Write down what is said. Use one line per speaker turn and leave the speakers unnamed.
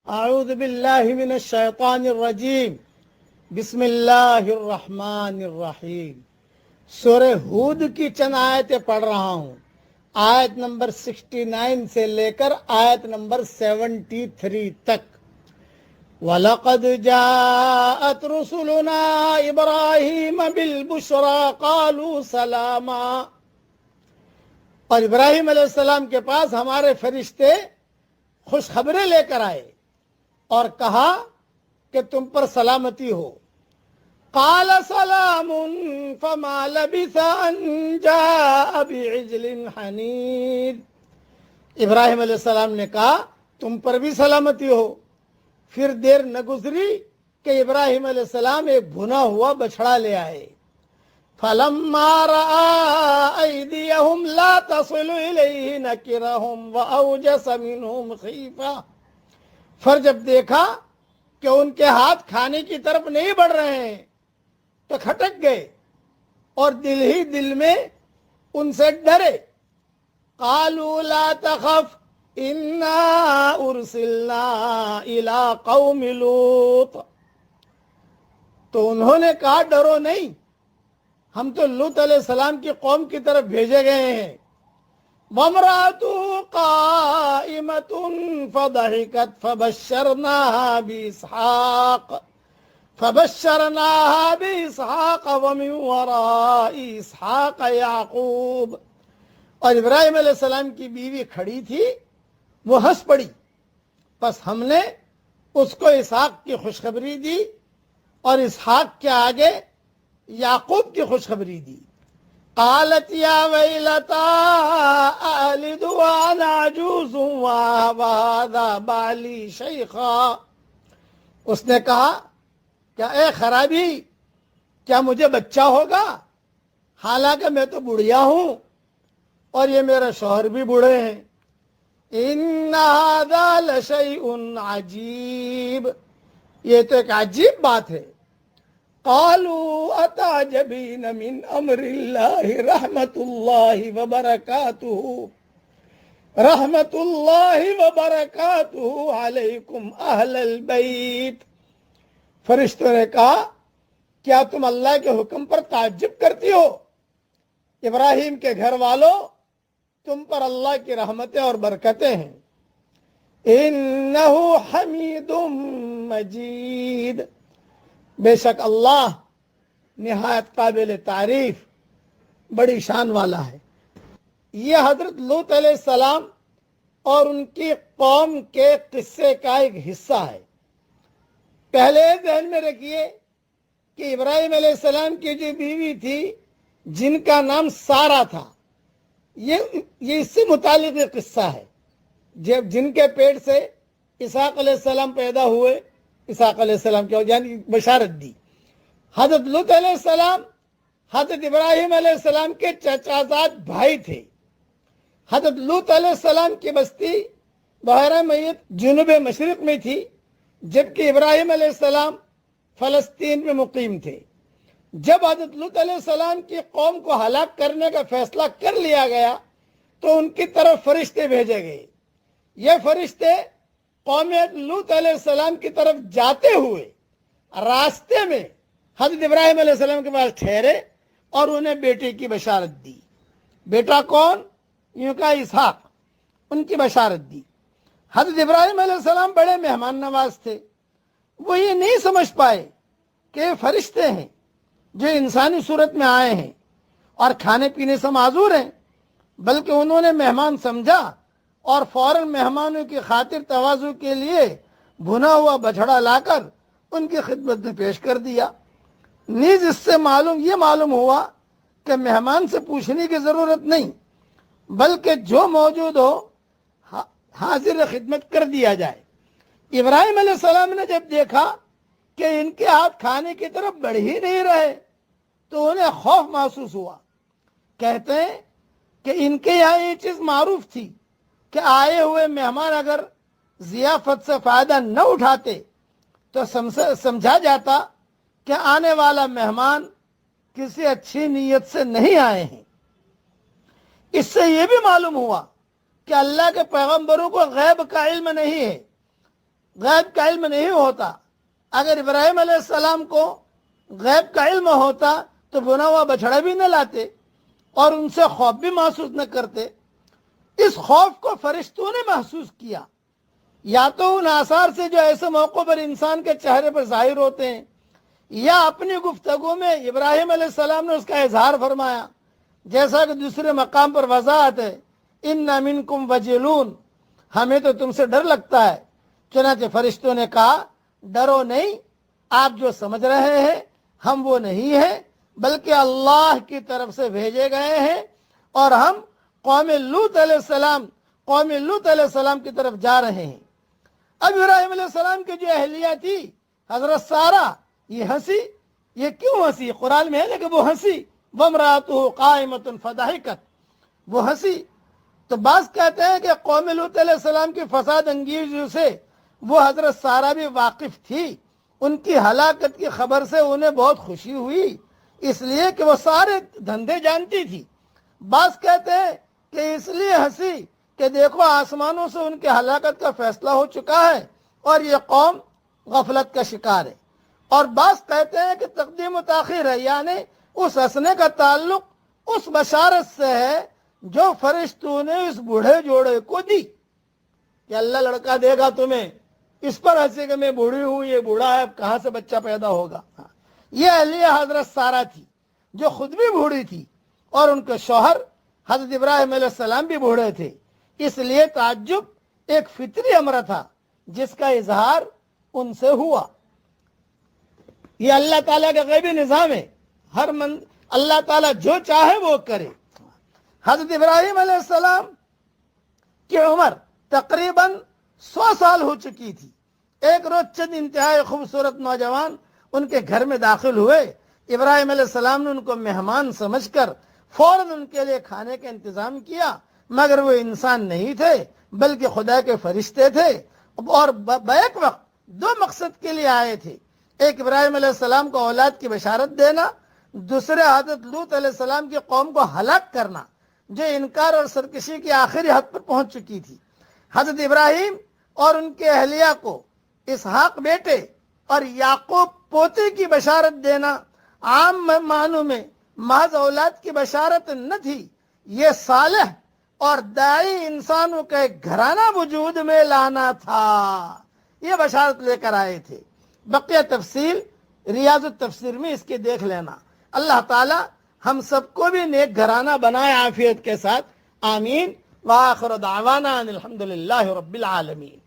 اعوذ باللہ من الشیطان الرجیم بسم اللہ الرحمن الرحیم۔ سورہ ہود کی چند آیتیں پڑھ رہا ہوں، آیت نمبر 69 سے لے کر آیت نمبر 73 تک۔ وَلَقَدْ جَاءَتْ رُسُلُنَا إِبْرَاهِيمَ بِالْبُشْرَىٰ قَالُوا سَلَامًا۔ اور ابراہیم علیہ السلام کے پاس ہمارے فرشتے خوشخبریں لے کر آئے اور کہا کہ تم پر سلامتی ہو۔ قال سلام فما لبث ان جاء بعجل حنید۔ ابراہیم علیہ السلام نے کہا تم پر بھی سلامتی ہو۔ پھر دیر نہ گزری کہ ابراہیم علیہ السلام ایک بھنا ہوا بچھڑا لے آئے۔ فلما رأى أيديهم لا تصل إليه نكرهم وأوجس منهم خيفة۔ پھر جب دیکھا کہ ان کے ہاتھ کھانے کی طرف نہیں بڑھ رہے ہیں تو کھٹک گئے اور دل ہی دل میں ان سے ڈرے۔ قالوا لا تخف انا ارسلنا الى قوم لوط۔ تو انہوں نے کہا ڈرو نہیں، ہم تو لوط علیہ السلام کی قوم کی طرف بھیجے گئے ہیں۔ وامرأته قائمة فضحكت فبشرناها بإسحاق ومن وراء إسحاق يعقوب۔ اور ابراہیم علیہ السلام کی بیوی کھڑی تھی، وہ ہنس پڑی، پس ہم نے اس کو اسحاق کی خوشخبری دی اور اسحاق کے آگے یعقوب کی خوشخبری دی۔ قالت یا ویلتا أألد وأنا عجوز وهذا بعلی شیخا۔ اس نے کہا کیا اے خرابی، کیا مجھے بچہ ہوگا حالانکہ میں تو بڑھیا ہوں اور یہ میرا شوہر بھی بوڑھے ہیں۔ ان هذا لشیء عجیب، یہ تو ایک عجیب بات ہے۔ قالوا اتعجبین من امر اللہ رحمت اللہ وبرکاتہ علیکم اہل البیت۔ فرشتوں نے کہا کیا تم اللہ کے حکم پر تعجب کرتی ہو؟ ابراہیم کے گھر والوں، تم پر اللہ کی رحمتیں اور برکتیں ہیں۔ انہ حمید مجید، بے شک اللہ نہایت قابل تعریف، بڑی شان والا ہے۔ یہ حضرت لوط علیہ السلام اور ان کی قوم کے قصے کا ایک حصہ ہے۔ پہلے ذہن میں رکھیے کہ ابراہیم علیہ السلام کی جو بیوی تھی جن کا نام سارا تھا، یہ اس سے متعلق ایک قصہ ہے۔ جب جن کے پیٹ سے اسحاق علیہ السلام پیدا ہوئے، اسحاق علیہ السلام کی یعنی بشارت دی۔ حضرت لوط علیہ السلام حضرت ابراہیم علیہ السلام کے چچازاد بھائی تھے۔ حضرت لوط علیہ السلام کی بستی بحیرہ میت جنوب مشرق میں تھی، جبکہ ابراہیم علیہ السلام فلسطین میں مقیم تھے۔ جب حضرت لوط علیہ السلام کی قوم کو ہلاک کرنے کا فیصلہ کر لیا گیا تو ان کی طرف فرشتے بھیجے گئے۔ یہ فرشتے قوم لوط علیہ السلام کی طرف جاتے ہوئے راستے میں حضرت ابراہیم علیہ السلام کے پاس ٹھہرے اور انہیں بیٹے کی بشارت دی۔ بیٹا کون؟ یوں کہا اسحاق، ان کی بشارت دی۔ حضرت ابراہیم علیہ السلام بڑے مہمان نواز تھے، وہ یہ نہیں سمجھ پائے کہ یہ فرشتے ہیں جو انسانی صورت میں آئے ہیں اور کھانے پینے سے معذور ہیں، بلکہ انہوں نے مہمان سمجھا اور فوراً مہمانوں کی خاطر تواضع کے لیے بھنا ہوا بچھڑا لا کر ان کی خدمت میں پیش کر دیا۔ نیز اس سے یہ معلوم ہوا کہ مہمان سے پوچھنے کی ضرورت نہیں، بلکہ جو موجود ہو حاضر خدمت کر دیا جائے۔ ابراہیم علیہ السلام نے جب دیکھا کہ ان کے ہاتھ کھانے کی طرف بڑھ ہی نہیں رہے تو انہیں خوف محسوس ہوا۔ کہتے ہیں کہ ان کے یہاں یہ چیز معروف تھی کہ آئے ہوئے مہمان اگر ضیافت سے فائدہ نہ اٹھاتے تو سمجھا جاتا کہ آنے والا مہمان کسی اچھی نیت سے نہیں آئے ہیں۔ اس سے یہ بھی معلوم ہوا کہ اللہ کے پیغمبروں کو غیب کا علم نہیں ہے، غیب کا علم نہیں ہوتا. اگر ابراہیم علیہ السلام کو غیب کا علم ہوتا تو بنا ہوا بچڑا بھی نہ لاتے اور ان سے خوف بھی محسوس نہ کرتے. اس خوف کو فرشتوں نے محسوس کیا، یا تو ان آثار سے جو ایسے موقع پر انسان کے چہرے پر ظاہر ہوتے ہیں، یا اپنی گفتگو میں ابراہیم علیہ السلام نے اس کا اظہار فرمایا، جیسا کہ دوسرے مقام پر وضاحت ہے، ان منکم وجلون، ہمیں تو تم سے ڈر لگتا ہے. چنانچہ فرشتوں نے کہا ڈرو نہیں، آپ جو سمجھ رہے ہیں ہم وہ نہیں ہیں، بلکہ اللہ کی طرف سے بھیجے گئے ہیں، اور ہم قوم لوط علیہ السلام کی طرف جا رہے ہیں. اب ابراہیم علیہ السلام کی جو اہلیہ تھی حضرت سارہ، یہ ہنسی. یہ کیوں ہنسی؟ قرآن میں ہے لیکن وہ ہنسی. وامرأتہ قائمۃ فضحکت، وہ ہنسی. تو بعض کہتے ہیں کہ قوم لوط علیہ السلام کی فساد انگیزیوں سے وہ حضرت سارہ بھی واقف تھی. ان کی ہلاکت کی خبر سے انہیں بہت خوشی ہوئی، اس لیے کہ وہ سارے دھندے جانتی تھی. بعض کہتے ہیں کہ اس لیے ہنسی کہ دیکھو آسمانوں سے ان کی ہلاکت کا فیصلہ ہو چکا ہے اور یہ قوم غفلت کا شکار ہے. اور بعض کہتے ہیں کہ تقدیم و تاخیر ہے، یعنی اس ہنسنے کا تعلق اس بشارت سے ہے جو فرشتوں نے اس بوڑھے جوڑے کو دی کہ اللہ لڑکا دے گا تمہیں. اس پر ہنسی کہ میں بوڑھی ہوں، یہ بوڑھا ہے، کہاں سے بچہ پیدا ہوگا. یہ اہلیہ حضرت سارہ تھی جو خود بھی بوڑھی تھی، اور ان کے شوہر حضرت ابراہیم علیہ السلام بھی بوڑھے تھے. اس لیے تعجب ایک فطری امر تھا جس کا اظہار ان سے ہوا. یہ اللہ تعالیٰ کا غیبی نظام ہے، اللہ تعالیٰ جو چاہے وہ کرے. حضرت ابراہیم علیہ السلام کی عمر تقریباً 100 سال ہو چکی تھی. ایک روز چند انتہائی خوبصورت نوجوان ان کے گھر میں داخل ہوئے. ابراہیم علیہ السلام نے ان کو مہمان سمجھ کر فوراً ان کے لیے کھانے کا انتظام کیا، مگر وہ انسان نہیں تھے بلکہ خدا کے فرشتے تھے، اور بیک وقت 2 مقصد کے لیے آئے تھے. ایک ابراہیم علیہ السلام کو اولاد کی بشارت دینا، دوسرے حضرت لوط علیہ السلام کی قوم کو ہلاک کرنا جو انکار اور سرکشی کی آخری حد پر پہنچ چکی تھی. حضرت ابراہیم اور ان کے اہلیہ کو اسحاق بیٹے اور یعقوب پوتے کی بشارت دینا عام معنوں میں محض اولاد کی بشارت نہ تھی، یہ صالح اور داعی انسانوں کا ایک گھرانہ وجود میں لانا تھا. یہ بشارت لے کر آئے تھے. بقیہ تفصیل ریاض التفسیر میں اس کی دیکھ لینا. اللہ تعالی ہم سب کو بھی نیک گھرانہ بنائے عافیت کے ساتھ. آمین. وآخر دعوانا ان الحمد للہ رب العالمین.